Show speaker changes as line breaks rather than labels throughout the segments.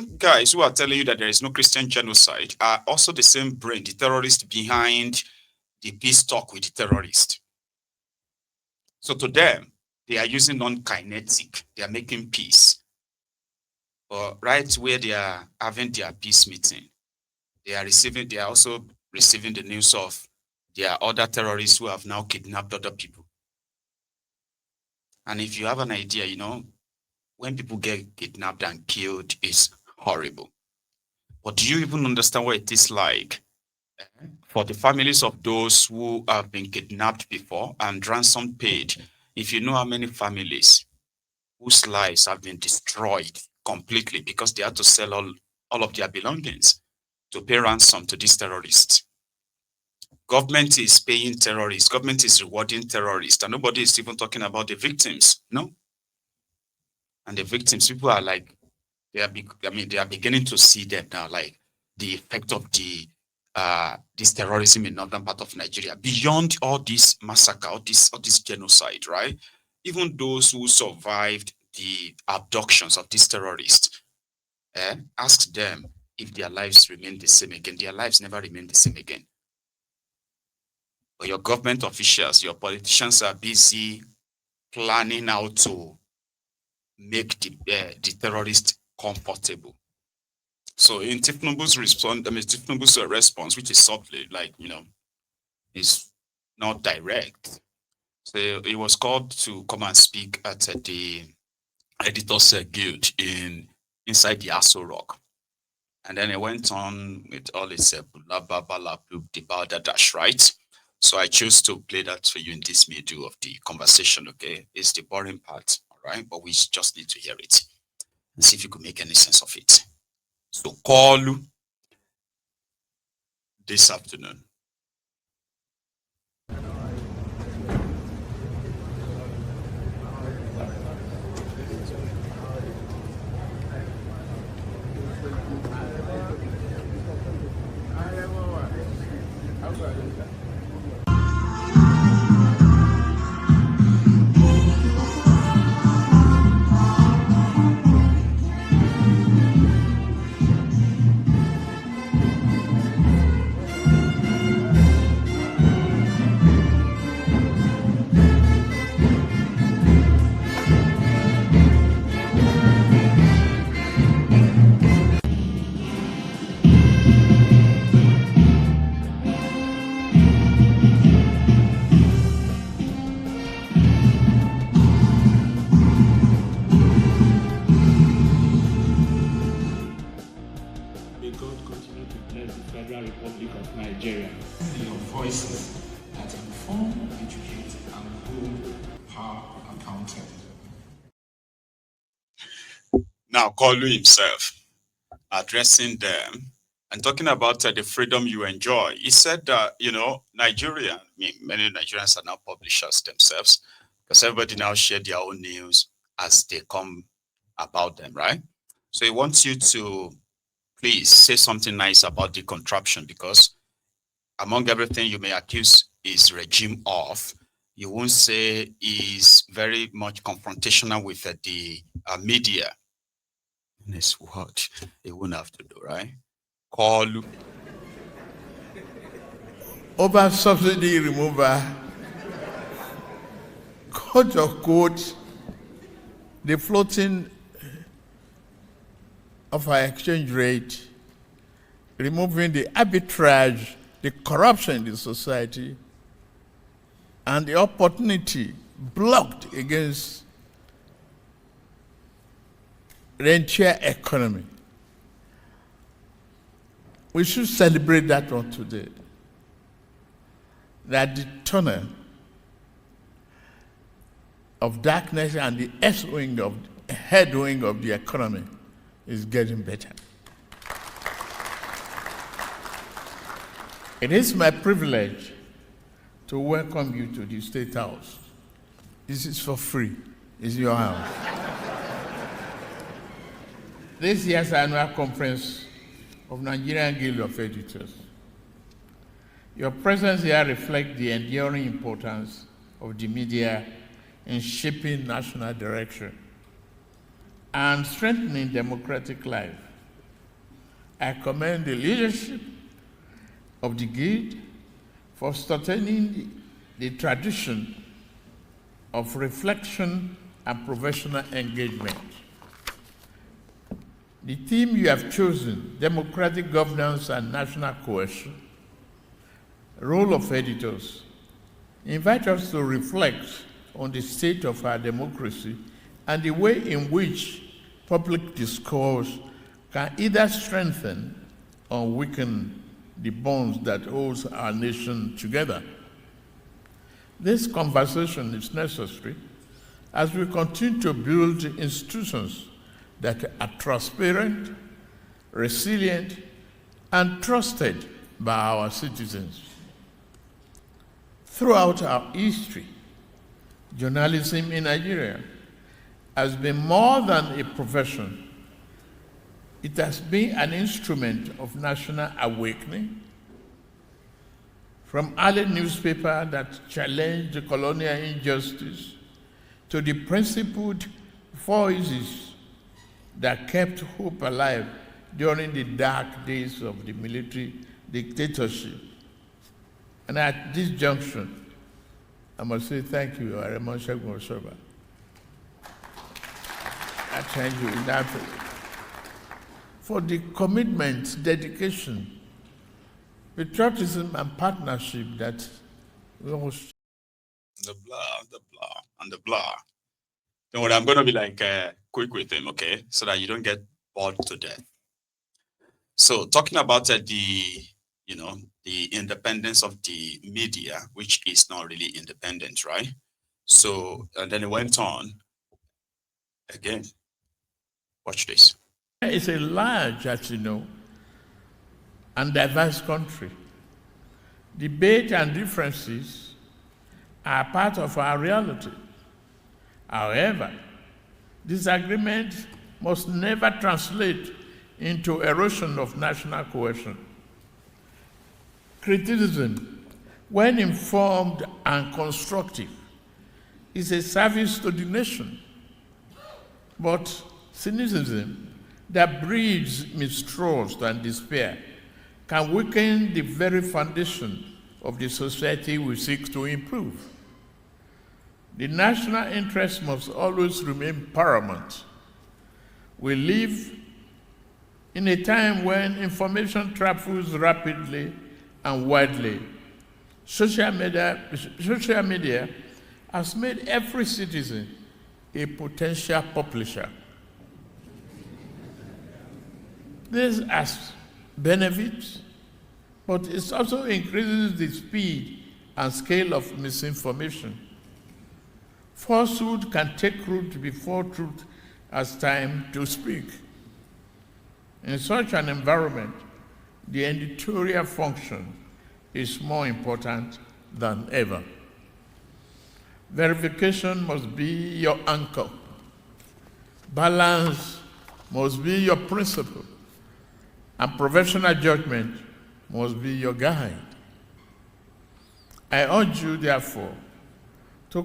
guys who are telling you that there is no Christian genocide are also the same brain, the terrorists behind the peace talk with the terrorists. So to them, they are using non-kinetic. They are making peace. But right where they are having their peace meeting, they are also receiving the news of there are other terrorists who have now kidnapped other people. And if you have an idea, when people get kidnapped and killed, it's horrible. But do you even understand what it is like for the families of those who have been kidnapped before and ransom paid? If you know how many families whose lives have been destroyed completely because they had to sell all of their belongings to pay ransom to these terrorists. Government is paying terrorists, government is rewarding terrorists, and nobody is even talking about the victims, no? And the victims, people are like, they are beginning to see them now, like the effect of this terrorism in northern part of Nigeria, beyond all this massacre, all this genocide, right? Even those who survived the abductions of these terrorists, ask them if their lives remain the same again. Their lives never remain the same again. But your government officials, your politicians are busy planning how to make the terrorists comfortable. So in Tifnubu's response, which is softly, is not direct. So he was called to come and speak at the Editors Guild inside the Aso Rock. And then he went on with all his dash, right? So I chose to play that for you in this middle of the conversation, okay? It's the boring part, all right? But we just need to hear it and see if you could make any sense of it. So Koolu this afternoon.
Nigeria. Your voices that inform, educate, and hold power accountable.
Now, Koolu himself addressing them and talking about the freedom you enjoy. He said that, many Nigerians are now publishers themselves because everybody now share their own news as they come about them, right? So he wants you to please say something nice about the contraption because among everything you may accuse his regime of, you won't say he's very much confrontational with the media. And it's what he won't have to do, right? Koolu.
Over subsidy removal, quote unquote, the floating of our exchange rate, removing the arbitrage, the corruption in the society, and the opportunity blocked against the entire economy. We should celebrate that one today. That the tunnel of darkness and the head wing of the economy is getting better. It is my privilege to welcome you to the State House. This is for free. It's your house. This year's annual conference of Nigerian Guild of Editors. Your presence here reflects the enduring importance of the media in shaping national direction and strengthening democratic life. I commend the leadership of the Guild for sustaining the tradition of reflection and professional engagement. The theme you have chosen, democratic governance and national cohesion, role of editors, invite us to reflect on the state of our democracy and the way in which public discourse can either strengthen or weaken the bonds that hold our nation together. This conversation is necessary as we continue to build institutions that are transparent, resilient, and trusted by our citizens. Throughout our history, journalism in Nigeria has been more than a profession. It has been an instrument of national awakening. From early newspapers that challenged the colonial injustice to the principled voices that kept hope alive during the dark days of the military dictatorship. And at this junction, I must say thank you, Maiyegun General. I thank you enough for the commitment, dedication, patriotism, and partnership that we all share.
The blah. Don't worry, I'm going to be like quick with him, okay? So that you don't get bored to death. So talking about the independence of the media, which is not really independent, right? So, and then it went on again. Watch this.
It's a large, as you know, and diverse country. Debate and differences are part of our reality. However, disagreement must never translate into erosion of national cohesion. Criticism, when informed and constructive, is a service to the nation. But cynicism that breeds mistrust and despair can weaken the very foundation of the society we seek to improve. The national interest must always remain paramount. We live in a time when information travels rapidly and widely. Social media has made every citizen a potential publisher. This has benefits, but it also increases the speed and scale of misinformation. Falsehood can take root before truth has time to speak. In such an environment, the editorial function is more important than ever. Verification must be your anchor. Balance must be your principle. And professional judgment must be your guide. I urge you, therefore, to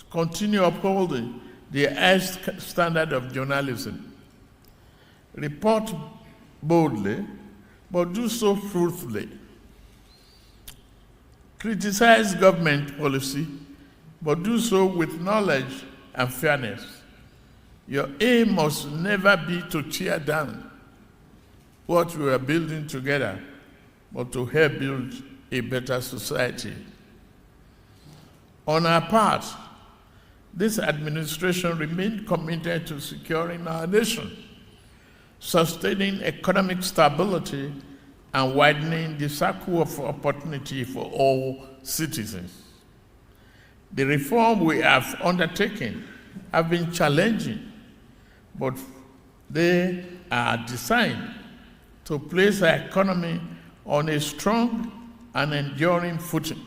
continue upholding the highest standard of journalism. Report boldly, but do so truthfully. Criticize government policy, but do so with knowledge and fairness. Your aim must never be to tear down what we are building together, but to help build a better society. On our part, this administration remained committed to securing our nation, sustaining economic stability, and widening the circle of opportunity for all citizens. The reform we have undertaken have been challenging, but they are designed to place our economy on a strong and enduring footing.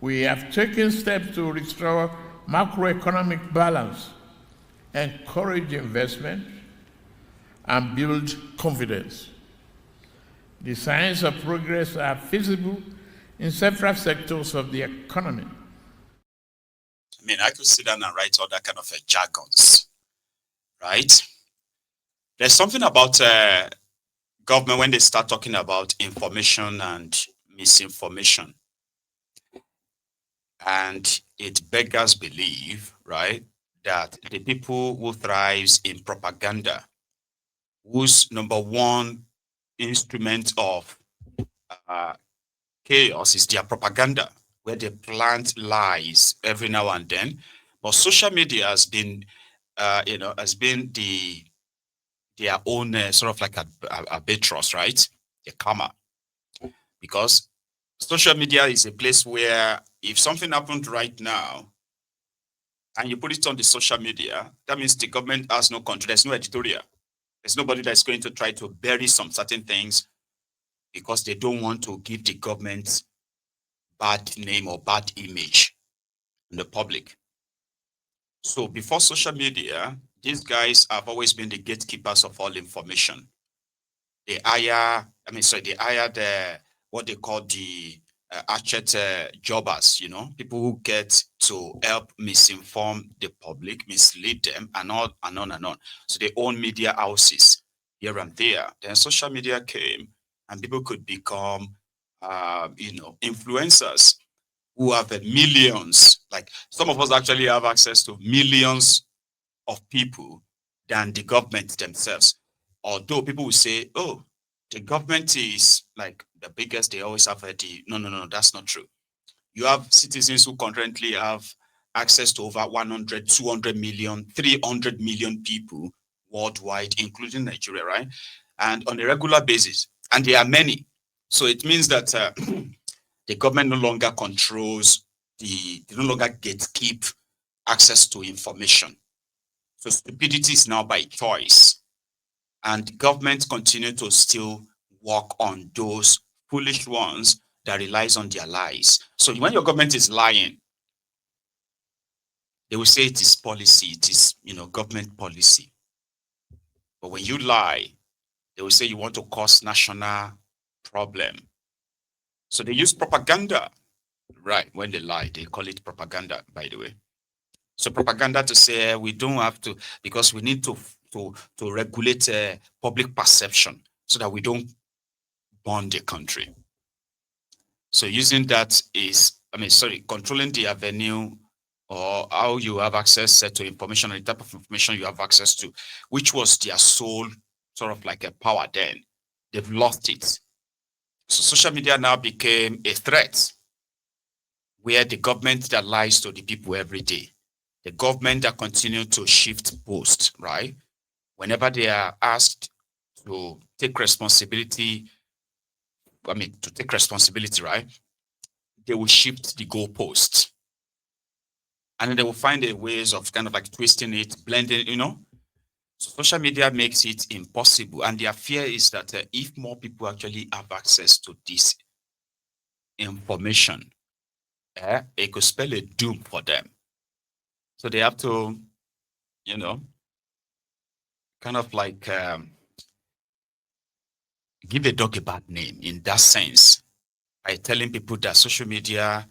We have taken steps to restore macroeconomic balance, encourage investment, and build confidence. The signs of progress are visible in several sectors of the economy.
I mean, I could sit down and write all that kind of jargons, right? There's something about government when they start talking about information and misinformation. And it beggars belief, right, that the people who thrives in propaganda, whose number one instrument of uh, chaos is their propaganda, where they plant lies every now and then. But social media has been, has been their own sort of like a albatross, right? The karma, because social media is a place where if something happened right now and you put it on the social media, that means the government has no control. There's no editorial. There's nobody that's going to try to bury some certain things because they don't want to give the government bad name or bad image in the public. So before social media, these guys have always been the gatekeepers of all information. They hired what they call the hatchet jobbers, people who get to help misinform the public, mislead them, and on and on and on. So they own media houses here and there. Then social media came, and people could become, influencers who have millions. Like some of us actually have access to millions of people than the government themselves. Although people will say, oh, the government is like the biggest, they always have no, that's not true. You have citizens who currently have access to over 100, 200 million, 300 million people worldwide, including Nigeria, right? And on a regular basis. And there are many. So it means that the government no longer controls they no longer gatekeep access to information. So stupidity is now by choice. And governments continue to still work on those foolish ones that relies on their lies. So when your government is lying, they will say it is policy, it is government policy. But when you lie, they will say you want to cause national problem. So they use propaganda, right? When they lie, they call it propaganda, by the way. So propaganda to say we don't have to, because we need to regulate public perception so that we don't burn the country. So using that is, controlling the avenue or how you have access to information and the type of information you have access to, which was their sole sort of like a power then. They've lost it. So social media now became a threat where the government that lies to the people every day, the government that continue to shift posts, right? Whenever they are asked to take responsibility, right? They will shift the goalposts. And then they will find a ways of kind of like twisting it, blending, So social media makes it impossible. And their fear is that if more people actually have access to this information, it could spell a doom for them. So they have to, kind of like give a dog a bad name in that sense by telling people that social media,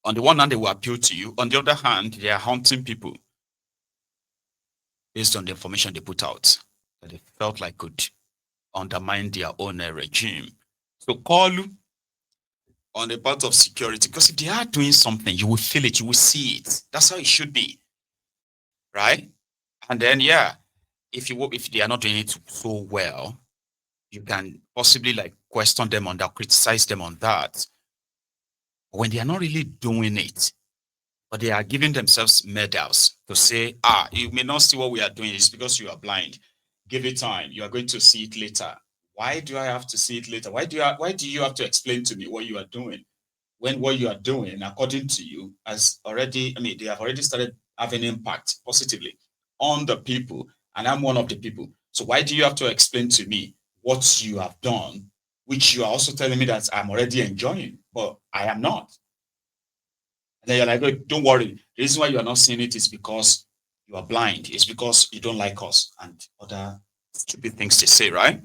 on the one hand, they will appeal to you. On the other hand, they are haunting people based on the information they put out that they felt like could undermine their own regime. So Koolu on the part of security, because if they are doing something, you will feel it, you will see it. That's how it should be, right? And then, if they are not doing it so well, you can possibly like question them on that, criticize them on that. But when they are not really doing it, but they are giving themselves medals to say, you may not see what we are doing, it's because you are blind. Give it time, you are going to see it later. Why do I have to see it later? Why do you have to explain to me what you are doing? When what you are doing, according to you, has already, they have already started having impact positively on the people, and I'm one of the people. So why do you have to explain to me what you have done, which you are also telling me that I'm already enjoying, but I am not? And then you're like, oh, don't worry. The reason why you are not seeing it is because you are blind. It's because you don't like us and other stupid things to say, right?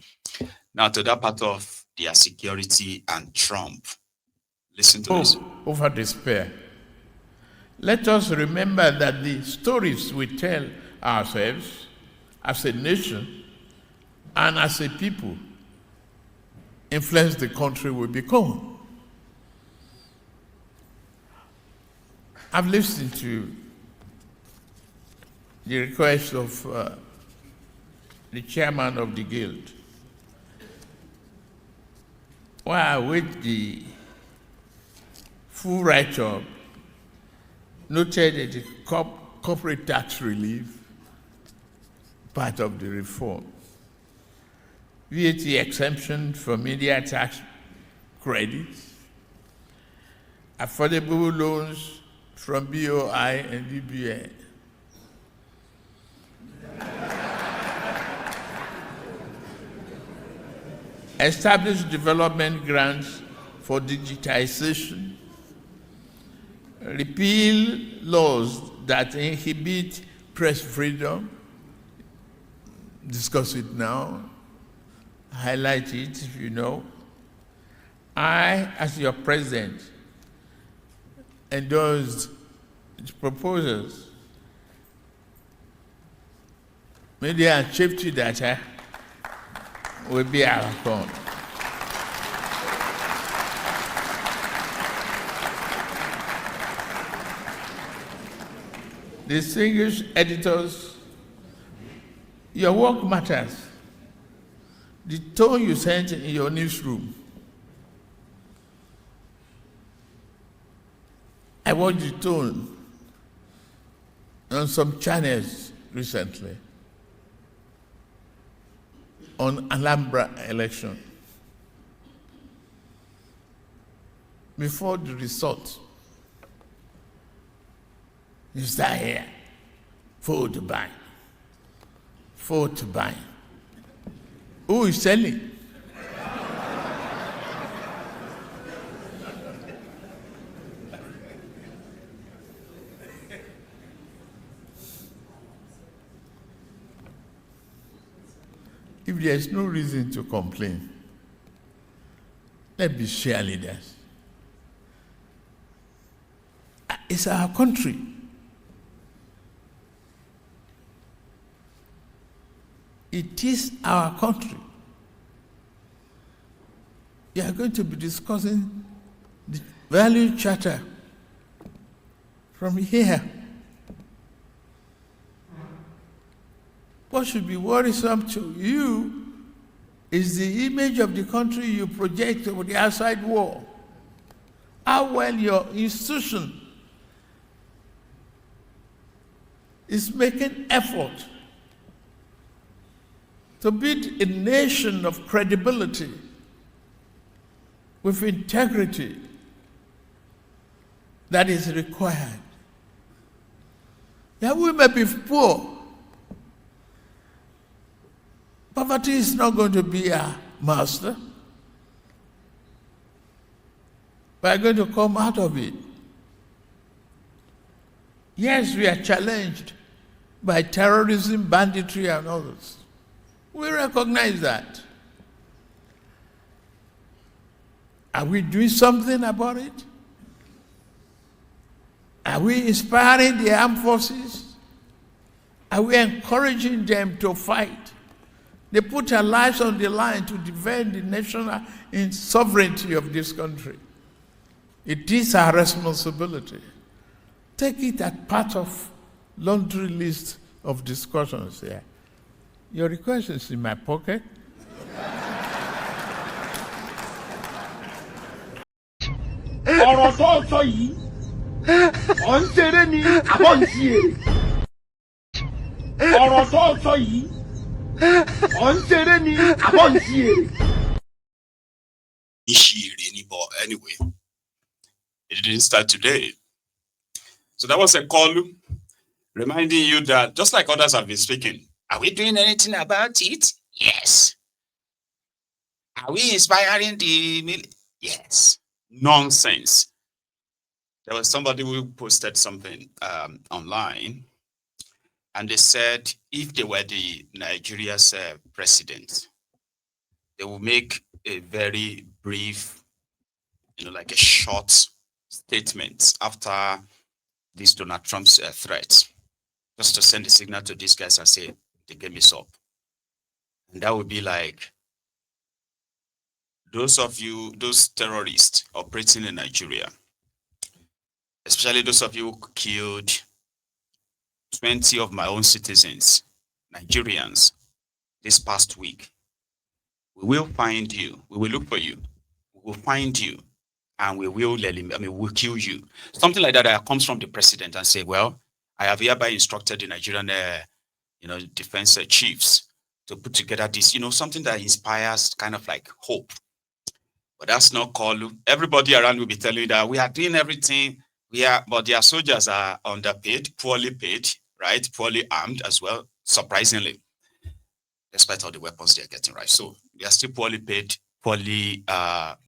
Now to that part of their security and Trump. Listen to this.
Over despair. Let us remember that the stories we tell ourselves as a nation and as a people influence the country we become. I've listened to the request of the chairman of the guild, while I wait the full write-up, noted that the corporate tax relief part of the reform, VAT exemption for media tax credits, affordable loans from BOI and DBA, establish development grants for digitization, repeal laws that inhibit press freedom, discuss it now, highlight it if you know. I, as your president, endorsed the proposals. Media and safety data will be our outcome. Distinguished editors, your work matters. The tone you sent in your newsroom. I watched the tone on some channels recently on Alhambra election. Before the result, you start here, vote buy, vote buy. Who is selling? If there's no reason to complain, let's be cheerleaders. It's our country. It is our country. We are going to be discussing the value charter from here. What should be worrisome to you is the image of the country you project over the outside world. How well your institution is making effort to build a nation of credibility with integrity that is required. Yeah, we may be poor. Poverty is not going to be our master. We are going to come out of it. Yes, we are challenged by terrorism, banditry, and others. We recognize that. Are we doing something about it? Are we inspiring the armed forces? Are we encouraging them to fight? They put their lives on the line to defend the national sovereignty of this country. It is our responsibility. Take it as part of laundry list of discussions here. Your request is in my pocket.
ọ̀rọ̀ tó sọ yìí ọ̀ ń ṣeré ni àbọ̀ ń ṣe èrè ọ̀rọ̀ tó sọ yìí ọ̀ ń ṣeré ni àbọ̀ ń ṣe èrè.
But anyway, it didn't start today. So that was a call reminding you that just like others have been speaking, are we doing anything about it? Yes. Are we inspiring the yes. Nonsense. There was somebody who posted something online, and they said if they were the Nigeria's president, they will make a very brief, like a short statement after this Donald Trump's threat, just to send a signal to these guys and say, the game is up. And that would be like those terrorists operating in Nigeria, especially those of you who killed 20 of my own citizens, Nigerians, this past week. We will find you. We will look for you. We will find you, and we will we'll kill you. Something like that comes from the president and say, well, I have hereby instructed the Nigerian, defense chiefs to put together this, something that inspires kind of like hope. But that's not Koolu. Everybody around will be telling you that we are doing everything. But their soldiers are underpaid, poorly paid, right? Poorly armed as well, surprisingly, despite all the weapons they're getting, right? So they are still poorly paid, poorly